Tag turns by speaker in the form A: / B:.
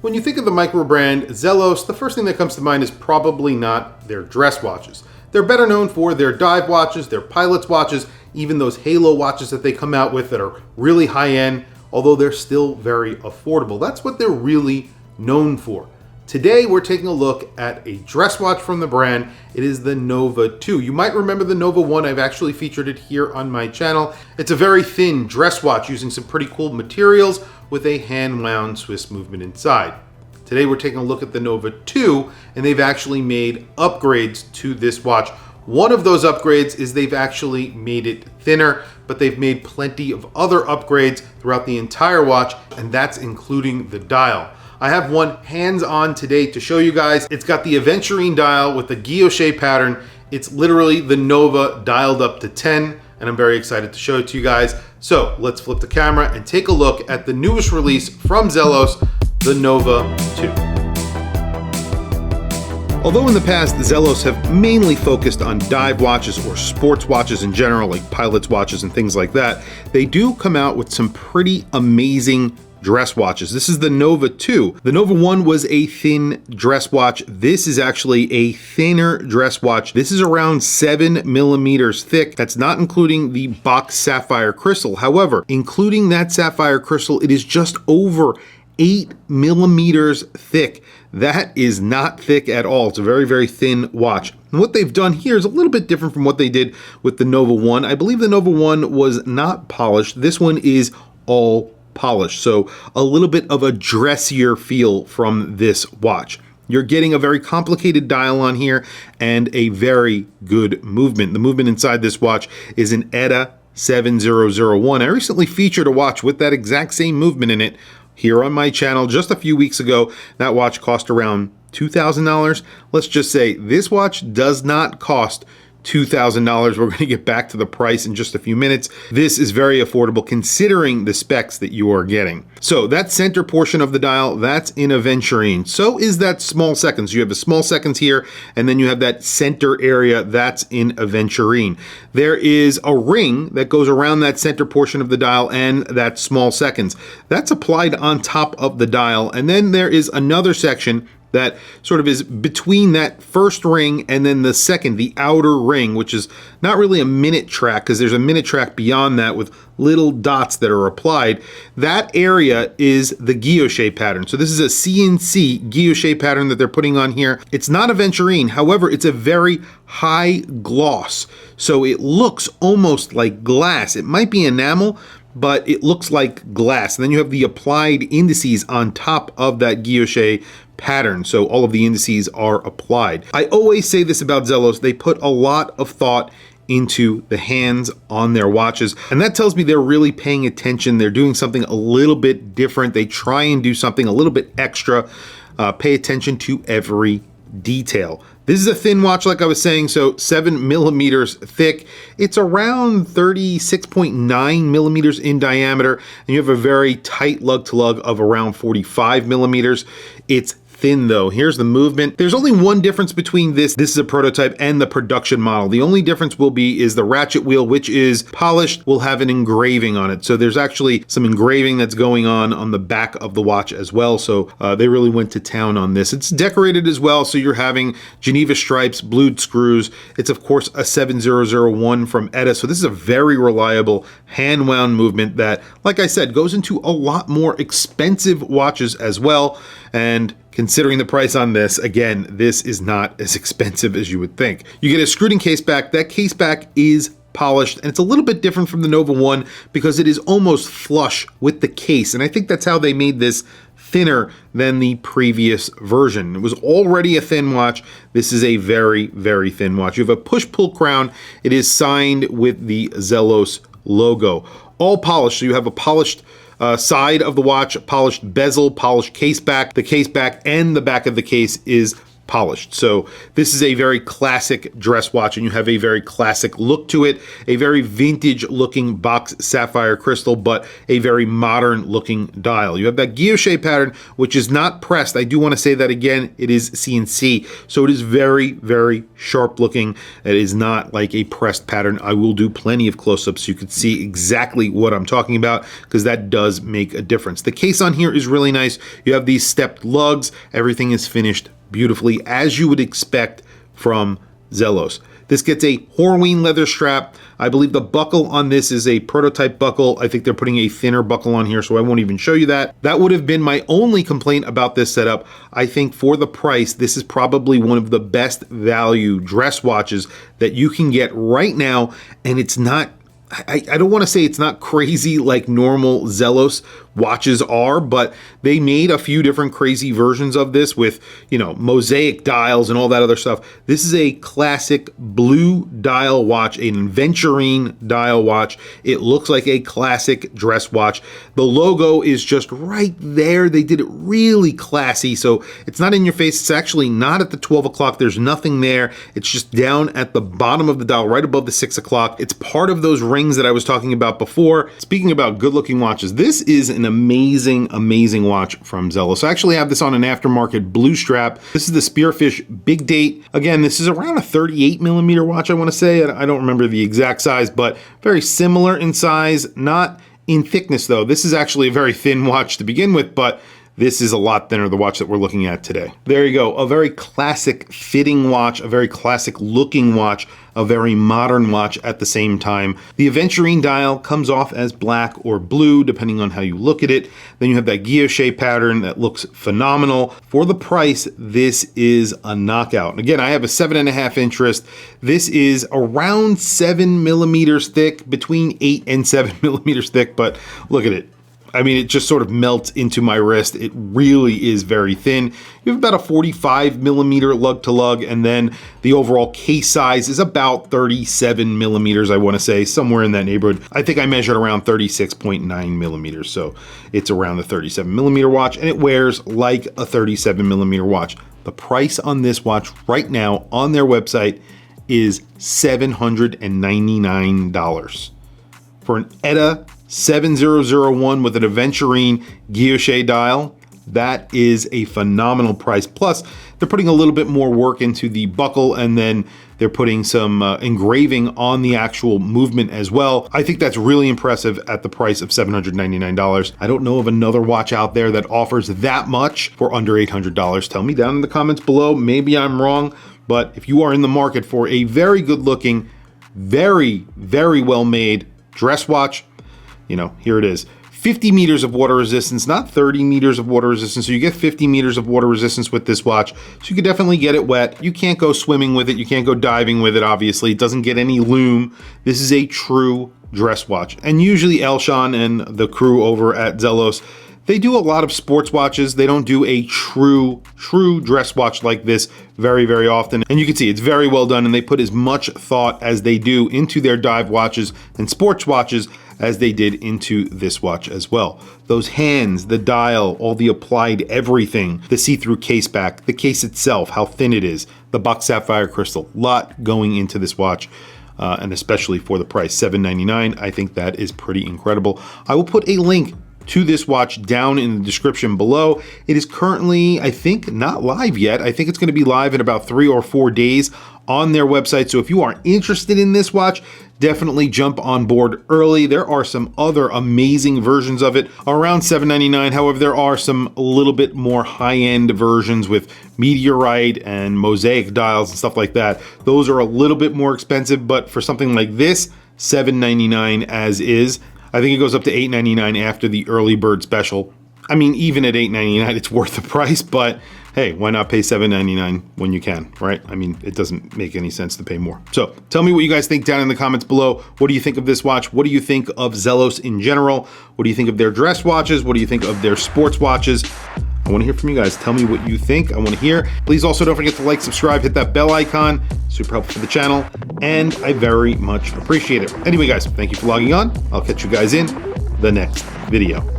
A: When you think of the micro brand Zelos, the first thing that comes to mind is probably not their dress watches. They're better known for their dive watches, their pilot's watches, even those halo watches that they come out with that are really high end, although they're still very affordable. That's what they're really known for. Today, we're taking a look at a dress watch from the brand. It is the Nova 2. You might remember the Nova 1. I've actually featured it here on my channel. It's a very thin dress watch using some pretty cool materials with a hand-wound Swiss movement inside. Today, we're taking a look at the Nova 2, and they've actually made upgrades to this watch. One of those upgrades is they've actually made it thinner, but they've made plenty of other upgrades throughout the entire watch, and that's including the dial. I have one hands-on today to show you guys. It's got the aventurine dial with the guilloche pattern. It's literally the Nova dialed up to 10, and I'm very excited to show it to you guys. So let's flip the camera and take a look at the newest release from Zelos, the Nova 2. Although in the past, Zelos have mainly focused on dive watches or sports watches in general, like pilot's watches and things like that, they do come out with some pretty amazing dress watches. This is the Nova 2. The Nova 1 was a thin dress watch. This is actually a thinner dress watch. This is around 7 millimeters thick. That's not including the box sapphire crystal. However, including that sapphire crystal, it is just over 8 millimeters thick. That is not thick at all. It's a very, very thin watch. And what they've done here is a little bit different from what they did with the Nova 1. I believe the Nova 1 was not polished. This one is all polished. So a little bit of a dressier feel from this watch. You're getting a very complicated dial on here and a very good movement. The movement inside this watch is an ETA 7001. I recently featured a watch with that exact same movement in it here on my channel just a few weeks ago. That watch cost around $2,000. Let's just say this watch does not cost $2,000. We're going to get back to the price in just a few minutes. This is very affordable considering the specs that you are getting. So that center portion of the dial, that's in aventurine. So is that small seconds. You have the small seconds here, and then you have that center area, that's in aventurine. There is a ring that goes around that center portion of the dial and that small seconds. That's applied on top of the dial. And then there is another section that sort of is between that first ring and then the second, the outer ring, which is not really a minute track because there's a minute track beyond that with little dots that are applied. That area is the guilloche pattern. So this is a CNC guilloche pattern that they're putting on here. It's not aventurine, however, it's a very high gloss. So it looks almost like glass. It might be enamel, but it looks like glass. And then you have the applied indices on top of that guilloche pattern. So all of the indices are applied. I always say this about Zelos. They put a lot of thought into the hands on their watches. And that tells me they're really paying attention. They're doing something a little bit different. They try and do something a little bit extra. Pay attention to every detail. This is a thin watch, like I was saying, so 7 millimeters thick. It's around 36.9 millimeters in diameter, and you have a very tight lug to lug of around 45 millimeters. It's thin though. Here's the movement. There's only one difference between this is a prototype, and the production model. The only difference will be is the ratchet wheel, which is polished, will have an engraving on it. So there's actually some engraving that's going on the back of the watch as well. So they really went to town on this. It's decorated as well. So you're having Geneva stripes, blued screws. It's of course a 7001 from ETA. So this is a very reliable hand wound movement that, like I said, goes into a lot more expensive watches as well. And considering the price on this, again, this is not as expensive as you would think. You get a screwed-in case back. That case back is polished, and it's a little bit different from the Nova 1 because it is almost flush with the case. And I think that's how they made this thinner than the previous version. It was already a thin watch. This is a very, very thin watch. You have a push-pull crown. It is signed with the Zelos logo. All polished, so you have a polished side of the watch, polished bezel, polished case back. The case back and the back of the case is polished. So this is a very classic dress watch, and you have a very classic look to it, a very vintage looking box sapphire crystal, but a very modern looking dial. You have that guilloche pattern, which is not pressed. I do want to say that again, it is CNC. So it is very, very sharp looking. It is not like a pressed pattern. I will do plenty of close-ups so you can see exactly what I'm talking about, because that does make a difference. The case on here is really nice. You have these stepped lugs. Everything is finished beautifully, as you would expect from Zelos. This gets a Horween leather strap. I believe the buckle on this is a prototype buckle. I think they're putting a thinner buckle on here, so I won't even show you that. That would have been my only complaint about this setup. I think for the price, this is probably one of the best value dress watches that you can get right now, and it's not, I don't want to say it's not crazy like normal Zelos watches are, but they made a few different crazy versions of this with, you know, mosaic dials and all that other stuff. This is a classic blue dial watch, an Aventurine dial watch. It looks like a classic dress watch. The logo is just right there. They did it really classy. So it's not in your face. It's actually not at the 12 o'clock. There's nothing there. It's just down at the bottom of the dial, right above the 6 o'clock. It's part of those rings that I was talking about before. Speaking about good looking watches, this is an amazing watch from Zelos. I actually have this on an aftermarket blue strap. This is the Spearfish Big Date. Again, this is around a 38 millimeter watch, I want to say. I don't remember the exact size, but very similar in size, not in thickness though. This is actually a very thin watch to begin with, but this is a lot thinner, the watch that we're looking at today. There you go, a very classic fitting watch, a very classic looking watch, a very modern watch at the same time. The Aventurine dial comes off as black or blue, depending on how you look at it. Then you have that guilloche pattern that looks phenomenal. For the price, this is a knockout. Again, I have a 7.5 inch wrist. This is around 7 millimeters thick, between 8 and 7 millimeters thick, but look at it. I mean, it just sort of melts into my wrist. It really is very thin. You have about a 45 millimeter lug to lug, and then the overall case size is about 37 millimeters, I want to say, somewhere in that neighborhood. I think I measured around 36.9 millimeters, so it's around the 37 millimeter watch, and it wears like a 37 millimeter watch. The price on this watch right now on their website is $799 for an ETA 7001 with an Aventurine guilloche dial. That is a phenomenal price. Plus, they're putting a little bit more work into the buckle, and then they're putting some engraving on the actual movement as well. I think that's really impressive at the price of $799. I don't know of another watch out there that offers that much for under $800. Tell me down in the comments below. Maybe I'm wrong, but if you are in the market for a very good looking, very, very well made dress watch, you know, here it is. 50 meters of water resistance, not 30 meters of water resistance. So you get 50 meters of water resistance with this watch. So you could definitely get it wet. You can't go swimming with it. You can't go diving with it, obviously. It doesn't get any lume. This is a true dress watch. And usually Elshan and the crew over at Zelos, they do a lot of sports watches. They don't do a true dress watch like this very, very often. And you can see it's very well done, and they put as much thought as they do into their dive watches and sports watches as they did into this watch as well. Those hands, the dial, all the applied everything, the see-through case back, the case itself, how thin it is, the box sapphire crystal, lot going into this watch. And especially for the price, $799, I think that is pretty incredible. I will put a link to this watch down in the description below. It is currently, I think, not live yet. I think it's going to be live in about 3 or 4 days on their website. So if you are interested in this watch, definitely jump on board early. There are some other amazing versions of it around $799. However, there are some a little bit more high-end versions with meteorite and mosaic dials and stuff like that. Those are a little bit more expensive, but for something like this, $799 as is. I think it goes up to $899 after the early bird special. I mean, even at $899, it's worth the price, but hey, why not pay $799 when you can, right? I mean, it doesn't make any sense to pay more. So tell me what you guys think down in the comments below. What do you think of this watch? What do you think of Zelos in general? What do you think of their dress watches? What do you think of their sports watches? I want to hear from you guys. Tell me what you think. I want to hear. Please also don't forget to like, subscribe, hit that bell icon. Super helpful for the channel, and I very much appreciate it. Anyway, guys, thank you for logging on. I'll catch you guys in the next video.